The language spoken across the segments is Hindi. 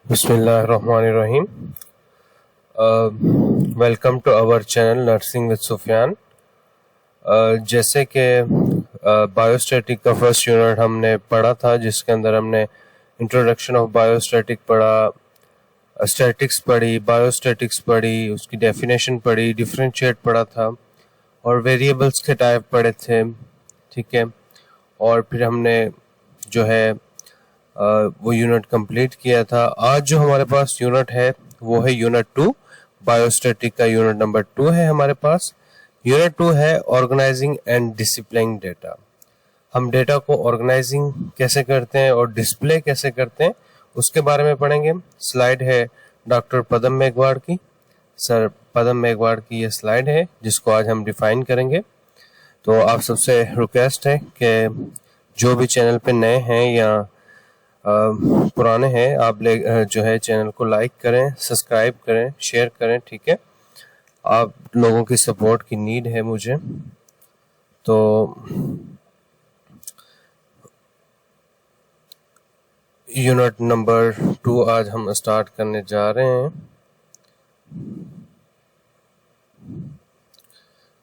बिस्मिल्लाहिर्रहमानिर्रहीम। Welcome to our channel nursing with Sufiyan. जैसे कि बायोस्टैटिक का फर्स्ट यूनिट हमने पढ़ा था, जिसके अंदर हमने इंट्रोडक्शन ऑफ बायोस्टैटिक पढ़ा, स्टैटिक्स पढ़ी, बायोस्टैटिक्स पढ़ी, उसकी डेफिनेशन पढ़ी, डिफरेंशिएट पढ़ा था और वेरिएबल्स के टाइप पढ़े थे। ठीक है, और फिर हमने जो है वो यूनिट कंप्लीट किया था। आज जो हमारे पास यूनिट है वो है यूनिट 2, बायोस्टैटिक का यूनिट नंबर 2 है हमारे पास। यूनिट 2 है ऑर्गेनाइजिंग एंड डिस्प्लेइंग डेटा। हम डेटा को ऑर्गेनाइजिंग कैसे करते हैं और डिस्प्ले कैसे करते हैं उसके बारे में पढ़ेंगे। स्लाइड है डॉक्टर पदम मेघवाड़ की। सर पदम मेघवाड़ की ये स्लाइड है जिसको आज हम डिफाइन करेंगे। तो आप सबसे रिक्वेस्ट है कि जो भी चैनल पे नए हैं या पुराने हैं, आप जो है चैनल को लाइक करें, सब्सक्राइब करें, शेयर करें। ठीक है, आप लोगों की सपोर्ट की नीड है मुझे। तो यूनिट नंबर 2 आज हम स्टार्ट करने जा रहे हैं।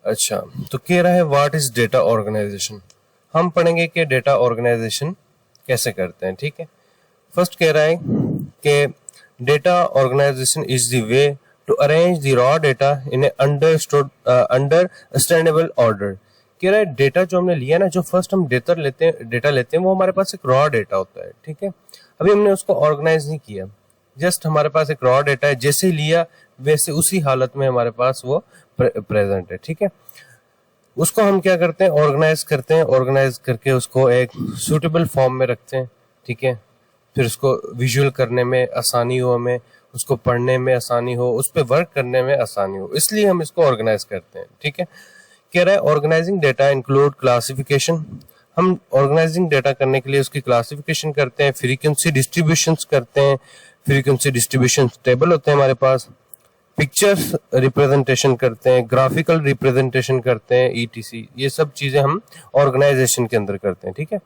अच्छा, तो कह रहा है व्हाट इज डेटा ऑर्गेनाइजेशन। हम पढ़ेंगे कि डेटा ऑर्गेनाइजेशन कैसे करते हैं। ठीक है, फर्स्ट कह रहा है कि data organization is the way to arrange the raw data in a understandable order. कह रहा है डेटा जो हमने लिया ना, जो फर्स्ट हम डेटा लेते हैं वो हमारे पास एक रॉ डेटा होता है। ठीक है, अभी हमने उसको ऑर्गेनाइज नहीं किया, जस्ट हमारे पास एक रॉ डेटा है, जैसे लिया वैसे उसी हालत में हमारे पास वो प्रेजेंट है। ठीक है, उसको हम क्या करते हैं, ऑर्गेनाइज करते हैं। ऑर्गेनाइज करके उसको एक सूटेबल फॉर्म में रखते हैं। ठीक है, फिर उसको विजुअल करने में आसानी हो, हमें उसको पढ़ने में आसानी हो, उस पर वर्क करने में आसानी हो, इसलिए हम इसको ऑर्गेनाइज करते हैं। ठीक है, कह रहा है ऑर्गेनाइजिंग डेटा इंक्लूड क्लासिफिकेशन। हम ऑर्गेनाइजिंग डेटा करने के लिए उसकी क्लासिफिकेशन करते हैं, फ्रीक्वेंसी डिस्ट्रीब्यूशंस करते हैं। फ्रीक्वेंसी डिस्ट्रीब्यूशन टेबल होते हैं हमारे पास, पिक्चर्स रिप्रेजेंटेशन करते हैं, ग्राफिकल रिप्रेजेंटेशन करते हैं, ईटीसी। ये सब चीजें हम ऑर्गेनाइजेशन के अंदर करते हैं। ठीक है,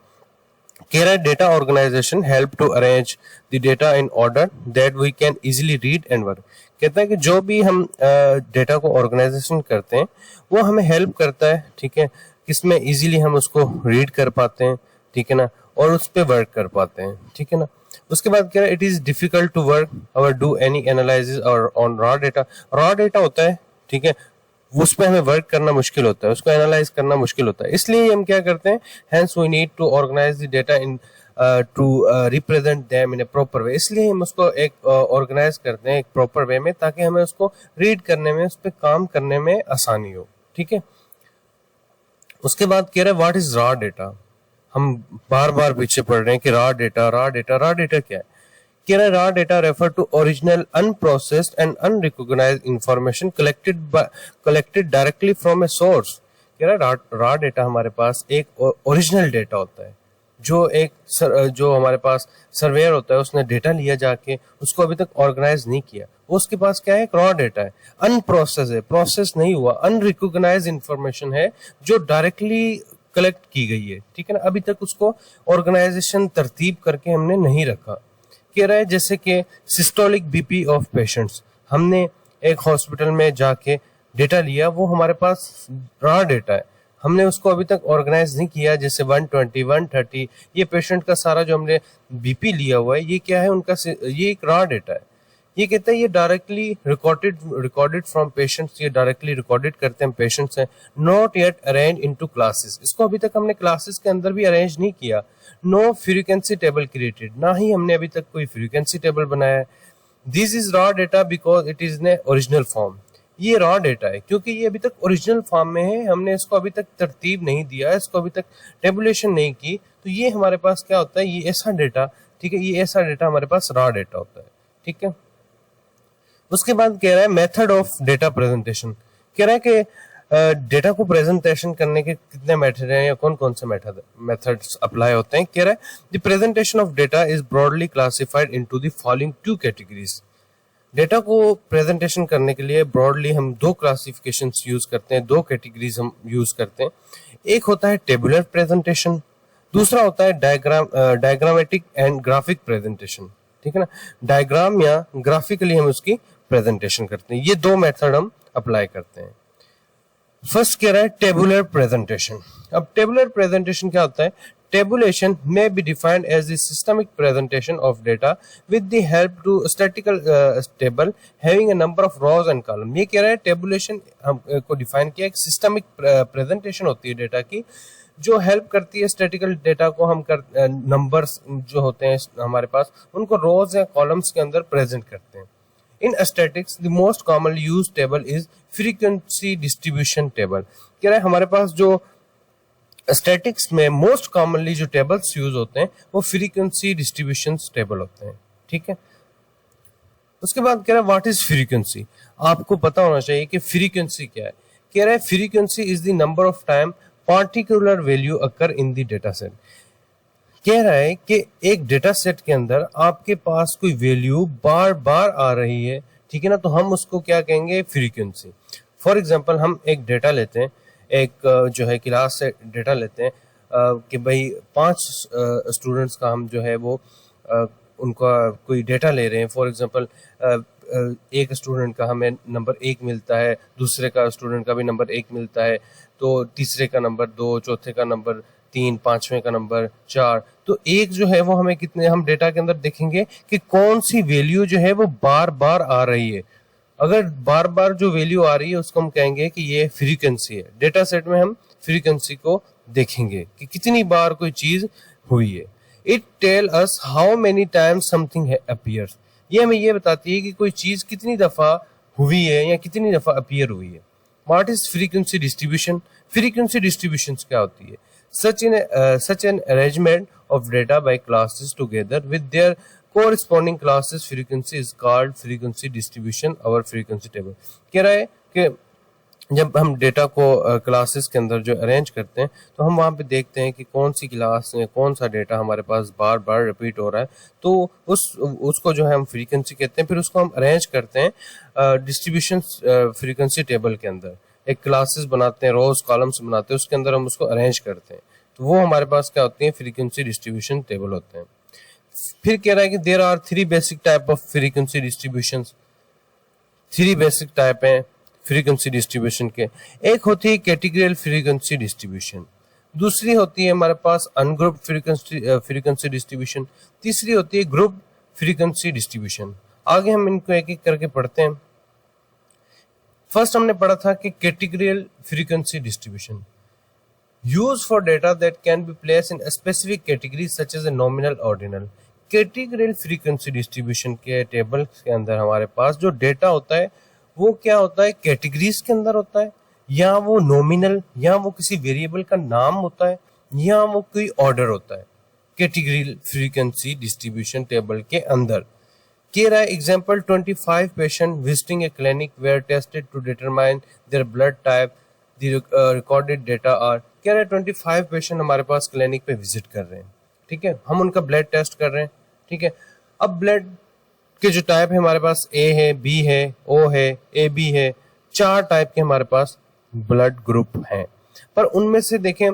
कह रहा है data organization help to arrange the data in order that we can easily read and work. कहता है कि जो भी हम डेटा को ऑर्गेनाइजेशन करते हैं वो हमें हेल्प करता है। ठीक है, किसमें इजीली हम उसको रीड कर पाते हैं। ठीक है ना, और उस पर वर्क कर पाते हैं। ठीक है ना, उसके बाद कह रहा है it is difficult to work और डू एनी एनालिसिस और on raw data. Raw data होता है, ठीक है, उस पर हमें वर्क करना मुश्किल होता है, उसको एनालाइज करना मुश्किल होता है, इसलिए हम क्या करते हैं, hence we need to organize the data in to represent them in a proper way. इसलिए हम उसको एक ऑर्गेनाइज करते हैं एक प्रॉपर वे में, ताकि हमें उसको रीड करने में, उस पर काम करने में आसानी हो। ठीक है, उसके बाद कह रहे हैं व्हाट इज रॉ डेटा। हम बार बार पीछे पढ़ रहे हैं कि raw data raw data raw data क्या है। कह रहा है raw data refer to original unprocessed and unrecognized information collected directly from a source. कह रहा है रॉ डेटा हमारे पास एक ओरिजिनल डेटा होता है, जो हमारे पास सर्वेयर होता है, उसने डेटा लिया जाके, उसको अभी तक ऑर्गेनाइज नहीं किया, वो उसके पास क्या है, एक रॉ डेटा है, अनप्रोसेस है, प्रोसेस नहीं हुआ, अनरिकॉग्नाइज्ड इंफॉर्मेशन है जो डायरेक्टली कलेक्ट की गई है। ठीक है ना, अभी तक उसको ऑर्गेनाइजेशन तरतीब करके हमने नहीं रखा। कह रहा है जैसे कि सिस्टोलिक बीपी ऑफ पेशेंट्स, हमने एक हॉस्पिटल में जाके डेटा लिया, वो हमारे पास रॉ डेटा है, हमने उसको अभी तक ऑर्गेनाइज नहीं किया। जैसे 120 130 ये पेशेंट का सारा जो हमने बीपी लिया हुआ है, ये क्या है, उनका ये एक रॉ डेटा है। ये कहता है ये डायरेक्टली रिकॉर्डेड फ्रॉम पेशेंट्स, ये डायरेक्टली रिकॉर्डेड करते हैं पेशेंट्स हैं, not yet arrange into classes, इसको अभी तक हमने क्लासेस के अंदर भी अरेंज नहीं किया। नो फ्रीक्वेंसी टेबल क्रिएटेड, ना ही हमने अभी तक कोई फ्रीक्वेंसी टेबल बनाया है। This is raw data because it is in original form. ये रॉ डेटा है क्योंकि ये अभी तक ओरिजिनल फॉर्म में है, हमने इसको अभी तक तरतीब नहीं दिया, इसको अभी तक टेबुलेशन नहीं की, तो ये हमारे पास क्या होता है, ये ऐसा डेटा, ठीक है, ये ऐसा डेटा हमारे पास रॉ डेटा होता है। ठीक है, उसके बाद कह रहा है मेथड ऑफ डेटा प्रेजेंटेशन। कह रहा है कि डेटा को प्रेजेंटेशन करने के कितने मेथड हैं या कौन कौन से मेथड्स अप्लाई होते हैं। कह रहा है the presentation of data is broadly classified into the following 2 categories. Data को प्रेजेंटेशन करने के लिए ब्रॉडली हम 2 क्लासिफिकेशंस यूज करते हैं, 2 कैटेगरीज हम यूज करते हैं। एक होता है टेबुलर प्रेजेंटेशन, दूसरा होता है डायग्रामेटिक एंड ग्राफिक प्रेजेंटेशन। ठीक है ना। डायग्राम या ग्राफिकली हम उसकी प्रेजेंटेशन करते हैं। ये दो मेथड हम अप्लाई करते हैं। फर्स्ट कह रहा है टेबुलर प्रेजेंटेशन। अब टेबुलर प्रेजेंटेशन क्या होता है? Tabulation may be defined as the systemic presentation of data with the help to statistical table having a number of rows and column। ये कह रहा है टेबुलेशन को डिफाइन किया एक सिस्टमिक प्रेजेंटेशन होती है डेटा की, जो हेल्प करती है स्टैटिकल डेटा को हम नंबर्स जो होते हैं हमारे पास उनको रोज या कॉलम्स के अंदर प्रेजेंट करते हैं। In statistics, the most commonly used table is frequency distribution table। कह रहा है हमारे पास जो स्टैटिक्स में मोस्ट कॉमनली जो टेबल्स यूज होते हैं वो फ्रीक्वेंसी डिस्ट्रीब्यूशन टेबल होते हैं, ठीक है। उसके बाद कह रहा है व्हाट इज फ्रीक्वेंसी। आपको पता होना चाहिए कि फ्रीक्वेंसी क्या है। कह रहा है frequency is the number of time particular value occur in the data set. कह रहा है कि एक डेटा सेट के अंदर आपके पास कोई वैल्यू बार बार आ रही है, ठीक है ना, तो हम उसको क्या कहेंगे? फ्रीक्वेंसी। फॉर एग्जांपल हम एक डेटा लेते हैं, एक जो है क्लास से डेटा लेते हैं कि भाई 5 स्टूडेंट्स का हम जो है वो उनका कोई डेटा ले रहे हैं। फॉर एग्जांपल एक स्टूडेंट का हमें नंबर 1 मिलता है, दूसरे का स्टूडेंट का भी नंबर 1 मिलता है, तो तीसरे का नंबर 2, चौथे का नंबर 3, पांचवें का नंबर 4। तो एक जो है वो हमें कितने, हम डेटा के अंदर देखेंगे कि कौन सी वैल्यू जो है वो बार बार आ रही है। अगर बार बार जो वैल्यू आ रही है उसको हम कहेंगे कि ये फ्रीक्वेंसी है। डेटा सेट में हम फ्रीक्वेंसी को देखेंगे कि कितनी बार कोई चीज हुई है। It tell us how many times something appears. ये हमें ये बताती है कि कोई चीज कितनी दफा हुई है या कितनी दफा अपीयर हुई है। What is frequency distribution. Frequency distribution क्या होती है? such an arrangement of data by classes together with their corresponding classes frequency is called frequency distribution or frequency table। कह रहा है कि जब हम डेटा को क्लासेस के अंदर जो अरेंज करते हैं तो हम वहां पे देखते हैं कि कौन सी क्लास में कौन सा डेटा हमारे पास बार बार रिपीट हो रहा है, तो उसको जो है हम फ्रीक्वेंसी कहते हैं। फिर उसको हम अरेंज करते हैं डिस्ट्रीब्यूशन फ्रीक्वेंसी टेबल के अंदर। एक क्लासेस बनाते हैं, रोज कॉलम्स बनाते हैं, उसके अंदर हम उसको अरेंज करते हैं, तो वो हमारे पास क्या होती है? फ्रीक्वेंसी डिस्ट्रीब्यूशन टेबल होते हैं। फिर कह रहा है कि there are 3 basic type of frequency distribution. 3 basic type हैं फ्रीक्वेंसी डिस्ट्रीब्यूशन के। एक होती है कैटेगरियल फ्रीक्वेंसी डिस्ट्रीब्यूशन, दूसरी होती है हमारे पास अनग्रुप फ्रीक्वेंसी डिस्ट्रीब्यूशन, तीसरी होती है ग्रुप फ्रीक्वेंसी डिस्ट्रीब्यूशन। आगे हम इनको एक एक करके पढ़ते हैं। फर्स्ट हमने पढ़ा था कि categorical frequency distribution use for data that can be place in specific category such as a nominal ordinal. Categorical frequency distribution के टेबल के अंदर हमारे पास जो डेटा होता है वो क्या होता है? कैटेगरीज के अंदर होता है, या वो नॉमिनल, या वो किसी वेरिएबल का नाम होता है, या वो कोई ऑर्डर होता है कैटेगरियल फ्रीक्वेंसी डिस्ट्रीब्यूशन टेबल के अंदर। कह रहा है example 25 patient visiting a clinic were tested to determine their blood type, the recorded data are. कह रहा है 25 पेशेंट हमारे पास क्लिनिक पे विजिट कर रहे हैं, ठीक है, हम उनका ब्लड टेस्ट कर रहे हैं, ठीक है। अब ब्लड के जो टाइप है हमारे पास ए है, बी है, ओ है, ए बी है, 4 टाइप के हमारे पास ब्लड ग्रुप हैं। पर उनमें से देखें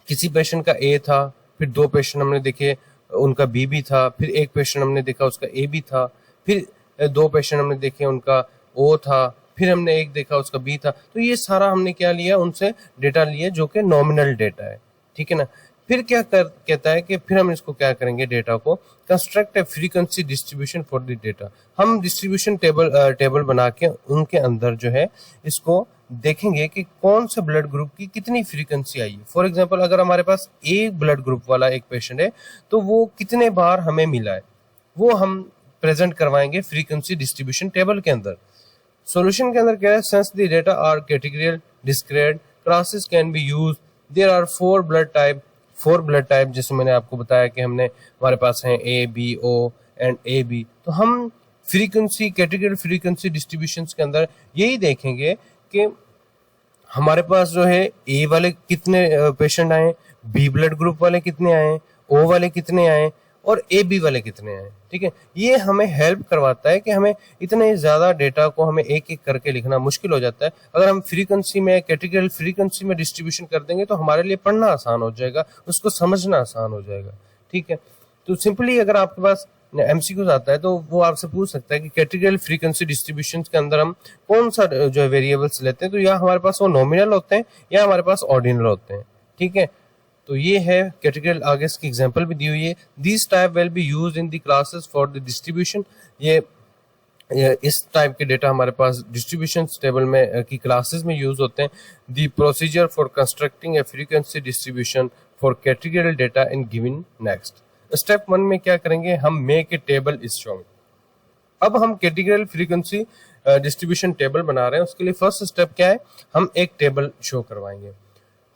किसी पेशेंट का ए था, फिर 2 पेशेंट हमने देखे उनका बी भी था, फिर एक पेशेंट हमने देखा उसका ए भी था, फिर 2 पेशेंट हमने देखे उनका ओ था, फिर हमने एक देखा उसका बी था। तो ये सारा हमने क्या लिया? उनसे डेटा लिया जो कि नॉमिनल डेटा है, ठीक है ना। फिर क्या कहता है कि फिर हम इसको क्या करेंगे? डेटा को construct A frequency distribution for the data. हम डिस्ट्रीब्यूशन टेबल बना के उनके अंदर जो है इसको देखेंगे कि कौन से ब्लड ग्रुप की कितनी फ्रीक्वेंसी आई है। फॉर एग्जांपल अगर हमारे पास एक ब्लड ग्रुप वाला एक पेशेंट है तो वो कितने बार हमें मिला है वो हम प्रेजेंट करवाएंगे फ्रीक्वेंसी डिस्ट्रीब्यूशन टेबल के अंदर। सॉल्यूशन के अंदर क्या है? Since the data are categorical discrete classes can be used, there are 4 blood type जैसे मैंने आपको बताया कि हमने हमारे पास है A B O and A B. तो हम फ्रीक्वेंसी कैटेगरी फ्रीक्वेंसी डिस्ट्रीब्यूशन के अंदर यही देखेंगे कि हमारे पास जो है ए वाले कितने पेशेंट आए, बी ब्लड ग्रुप वाले कितने आए, ओ वाले कितने आए और ए बी वाले कितने आए, ठीक है। ये हमें हेल्प करवाता है कि हमें इतने ज्यादा डेटा को हमें एक एक करके लिखना मुश्किल हो जाता है। अगर हम फ्रीक्वेंसी में कैटेगरी फ्रीक्वेंसी में डिस्ट्रीब्यूशन कर देंगे तो हमारे लिए पढ़ना आसान हो जाएगा, उसको समझना आसान हो जाएगा, ठीक है। तो सिंपली अगर आपके पास एमसीक्यूज आता है तो वो आपसे पूछ सकता है कि कैटेगरियल फ्रीक्वेंसी डिस्ट्रीब्यूशन के अंदर हम कौन सा जो है वेरिएबल्स लेते हैं, तो या हमारे पास वो नॉमिनल होते हैं या हमारे पास ऑर्डिनल होते हैं, ठीक है। तो ये है कैटेगरियल, आगे इसकी एग्जांपल भी दी हुई है। This type will be used in the classes for the distribution, ये इस टाइप के डेटा हमारे पास डिस्ट्रीब्यूशन टेबल में की क्लासेस में यूज होते हैं। The procedure for constructing a frequency distribution for categorical data in given next. Step 1 में क्या करेंगे, हम make a table is shown. अब हम कैटेगरियल फ्रीक्वेंसी डिस्ट्रीब्यूशन टेबल बना रहे हैं, उसके लिए फर्स्ट स्टेप क्या है, हम एक टेबल शो करवाएंगे।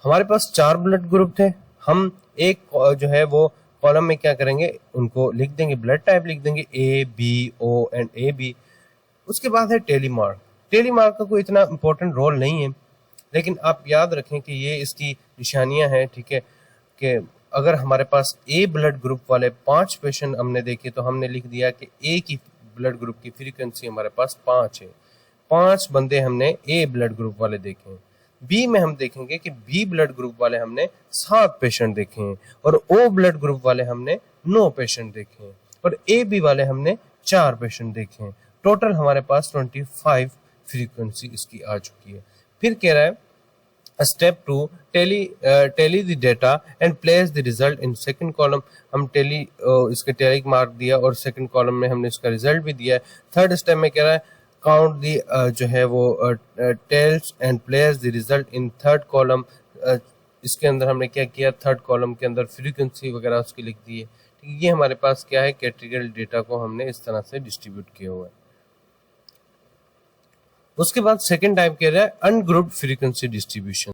हमारे पास 4 ब्लड ग्रुप थे, हम एक जो है वो कॉलम में क्या करेंगे, उनको लिख देंगे, ब्लड टाइप लिख देंगे A B O and A B. उसके बाद है टेलीमार्क। टेलीमार्क का कोई इतना इंपॉर्टेंट रोल नहीं है, लेकिन आप याद रखें कि ये इसकी निशानियां हैं, ठीक है, कि अगर हमारे पास ए ब्लड ग्रुप वाले 5 पेशेंट हमने देखे तो हमने लिख दिया कि ए की ब्लड ग्रुप की फ्रीक्वेंसी हमारे पास 5 है, 5 बंदे हमने ए ब्लड ग्रुप वाले देखे हैं। बी में हम देखेंगे कि बी ब्लड ग्रुप वाले हमने 7 पेशेंट देखे हैं, और ओ ब्लड ग्रुप वाले हमने 9 पेशेंट देखे हैं, और ए बी वाले हमने 4 पेशेंट देखे हैं। टोटल हमारे पास 25 फ्रीक्वेंसी इसकी आ चुकी है। फिर कह रहा है step 2, tally the data and place the result in second column। हम tally इसके टैलिक मार्क दिया और सेकंड कॉलम में हमने इसका रिजल्ट भी दिया है। थर्ड स्टेप में कह रहा है काउंट दी जो है वो tells and place the result in third column. इसके अंदर हमने क्या किया, थर्ड कॉलम के अंदर फ्रीक्वेंसी वगैरह उसकी लिख दी है। ये हमारे पास क्या है, कैटेगरियल डेटा को हमने इस तरह से डिस्ट्रीब्यूट किया हुआ है। उसके बाद सेकंड टाइप कह रहा है अनग्रुप्ड फ्रीक्वेंसी डिस्ट्रीब्यूशन।